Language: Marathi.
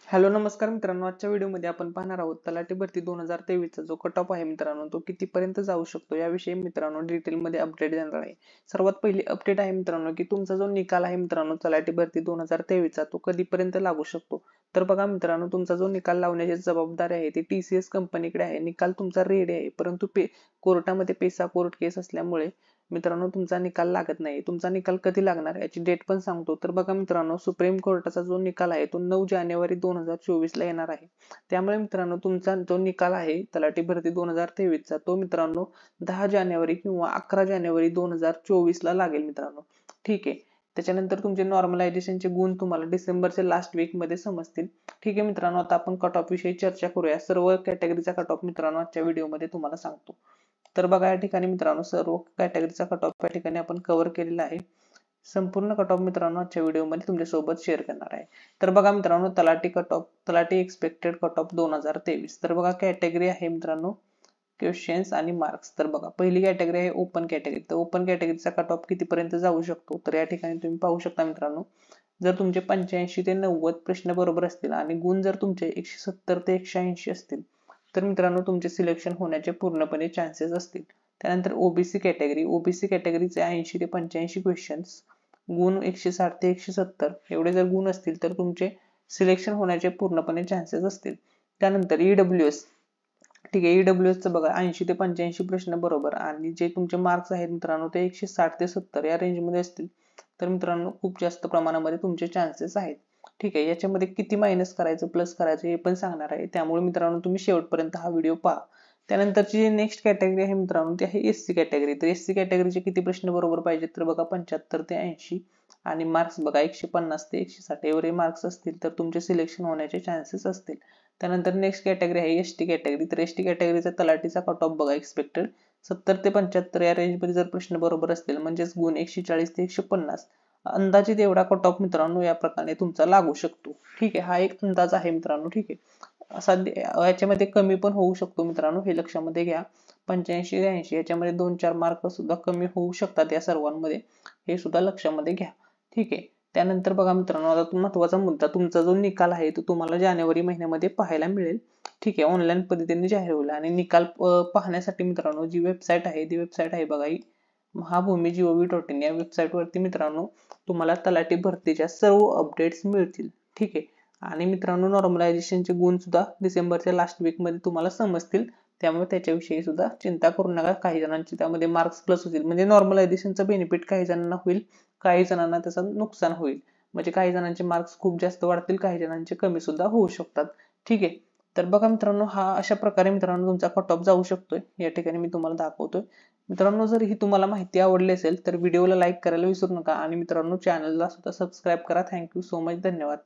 हॅलो नमस्कार मित्रांनो, आजच्या व्हिडिओमध्ये आपण पाहणार आहोत तलाठी भरती 2023 चा जो कट ऑफ आहे मित्रांनो तो कितीपर्यंत जाऊ शकतो याविषयी मित्रांनो डिटेलमध्ये अपडेट देणार आहे। सर्वात पहिली अपडेट आहे मित्रांनो की तुमचा जो निकाल आहे मित्रांनो तलाठी भरती 2023 चा तो कधीपर्यंत लागू शकतो। तर बघा मित्रांनो, तुमचा जो निकाल लावण्याची जबाबदारी आहे ती TCS कंपनीकडे आहे। निकाल तुमचा रेडी आहे, परंतु कोर्टामध्ये पेसा कोर्ट केस असल्यामुळे मित्रांनो तुमचा निकाल लागत नाही। तुमचा निकाल कधी लागणार याची डेट पण सांगतो। तर बघा मित्रांनो, सुप्रीम कोर्टाचा जो निकाल आहे तो 9 जानेवारी 2024 ला येणार आहे। त्यामुळे मित्रांनो तुमचा जो निकाल आहे तलाठी भरती 2023 चा तो मित्रांनो 10 जानेवारी किंवा 11 जानेवारी 2024 ला लागेल मित्रांनो। ठीक आहे। त्याच्यानंतर तुमचे नॉर्मलायझेशनचे गुण तुम्हाला डिसेंबरच्या लास्ट वीक मध्ये समजतील। ठीक आहे मित्रांनो, आता आपण कट ऑफ विषयी चर्चा करूया। सर्व कॅटेगरीचा कट ऑफ मित्रांनो आजच्या व्हिडिओमध्ये तुम्हाला सांगतो। तर बघा या ठिकाणी मित्रांनो सर्व कॅटेगरीचा कट ऑफ या ठिकाणी आपण कव्हर केलेला आहे। संपूर्ण कट ऑफ मित्रांनो आजच्या व्हिडिओमध्ये तुमच्यासोबत शेअर करणार आहे। तर बघा मित्रांनो, तलाठी कट ऑफ, तलाठी एक्सपेक्टेड कट ऑफ 2023। तर बघा कॅटेगरी आहे मित्रांनो क्वेश्चन्स आणि मार्क्स। तर बघा पहिली कॅटेगरी आहे ओपन कॅटेगरी। तर ओपन कॅटेगरीचा कट ऑफ कितीपर्यंत जाऊ शकतो तर या ठिकाणी तुम्ही पाहू शकता मित्रांनो, जर तुमचे 85 ते 90 प्रश्न बरोबर असतील आणि गुण जर तुमचे 170 ते 180 असतील तर मित्रांनो तुमचे सिलेक्शन होण्याचे पूर्णपणे चान्सेस असतील। त्यानंतर ओबीसी कॅटेगरी, ओबीसी कॅटेगरीचे 80 ते 85 क्वेश्चन्स, गुण 160 ते 170 एवढे जर गुण असतील तर तुमचे सिलेक्शन होण्याचे पूर्णपणे चान्सेस असतील। त्यानंतर ईडब्ल्यूएस, ठीक आहे, ईडब्ल्यूएस चं बघा 80 ते 85 प्रश्न बरोबर आणि जे तुमचे मार्क्स आहेत मित्रांनो ते 160 ते 70 या रेंज मध्ये असतील तर मित्रांनो खूप जास्त प्रमाणामध्ये तुमचे चान्सेस आहेत। ठीक आहे, याच्यामध्ये किती मायनस करायचं प्लस करायचं हे पण सांगणार आहे, त्यामुळे मित्रांनो तुम्ही शेवटपर्यंत हा व्हिडिओ पहा। त्यानंतरची जी नेक्स्ट कॅटेगरी आहे मित्रांनो ती आहे एससी कॅटेगरी। तर एससी कॅटेगरीचे किती प्रश्न बरोबर पाहिजेत तर बघा 75 ते 80 आणि मार्क्स बघा 150 ते 160 एवढे मार्क्स असतील तर तुमचे सिलेक्शन होण्याचे चान्सेस असतील। त्यानंतर नेक्स्ट कॅटेगरी आहे एसटी कॅटेगरी। तर एसटी कॅटेगरीचा तलाठीचा कट ऑफ बघा एक्सपेक्टेड 70 ते 75 या रेंज मध्ये जर प्रश्न बरोबर असतील म्हणजेच गुण 140 ते 150 अंदाजित एवढा कट ऑफ मित्रांनो या प्रकारे तुमचा लागू शकतो। ठीक आहे, हा एक अंदाज आहे मित्रांनो। ठीक आहे, सध्या याच्यामध्ये कमी पण होऊ शकतो मित्रांनो, हे लक्षामध्ये घ्या। 85 ते 80 याच्यामध्ये 2-4 मार्क सुद्धा कमी होऊ शकतात या सर्वांमध्ये, हे सुद्धा लक्षामध्ये घ्या। ठीक आहे, त्यानंतर बघा मित्रांनो आता महत्त्वाचा मुद्दा, तुमचा जो निकाल आहे तो तुम्हाला जानेवारी महिन्यामध्ये पाहायला मिळेल। ठीक आहे, ऑनलाईन पद्धतीने जाहीर होईल आणि निकाल पाहण्यासाठी मित्रांनो जी वेबसाईट आहे ती वेबसाईट आहे बघा ही महाभूमी.gov.in या वेबसाईट वरती मित्रांनो तुम्हाला तलाठी भरतीच्या सर्व अपडेट्स मिळतील। ठीक आहे, आणि मित्रांनो नॉर्मलायझेशनचे गुण सुद्धा डिसेंबरच्या लास्ट वीक मध्ये तुम्हाला समजतील, त्यामुळे त्याच्याविषयी सुद्धा चिंता करू नका। काही जणांचे त्यामध्ये मार्क्स प्लस होतील, म्हणजे नॉर्मलायझेशनचा बेनिफिट काही जणांना होईल, काही जणांना त्याचं नुकसान होईल। म्हणजे काही जणांचे मार्क्स खूप जास्त वाढतील, काही जणांचे कमी सुद्धा होऊ शकतात। ठीक आहे, तर बघा मित्रांनो हा अशा प्रकारे मित्रांनो तुमचा कट ऑफ जाऊ शकतोय, या ठिकाणी मी तुम्हाला दाखवतोय। मित्रांनो जर ही तुम्हाला माहिती आवडली असेल तर व्हिडिओला लाईक करायला विसरू नका आणि मित्रांनो चॅनलला सुद्धा सबस्क्राईब करा। थँक्यू सो मच, धन्यवाद।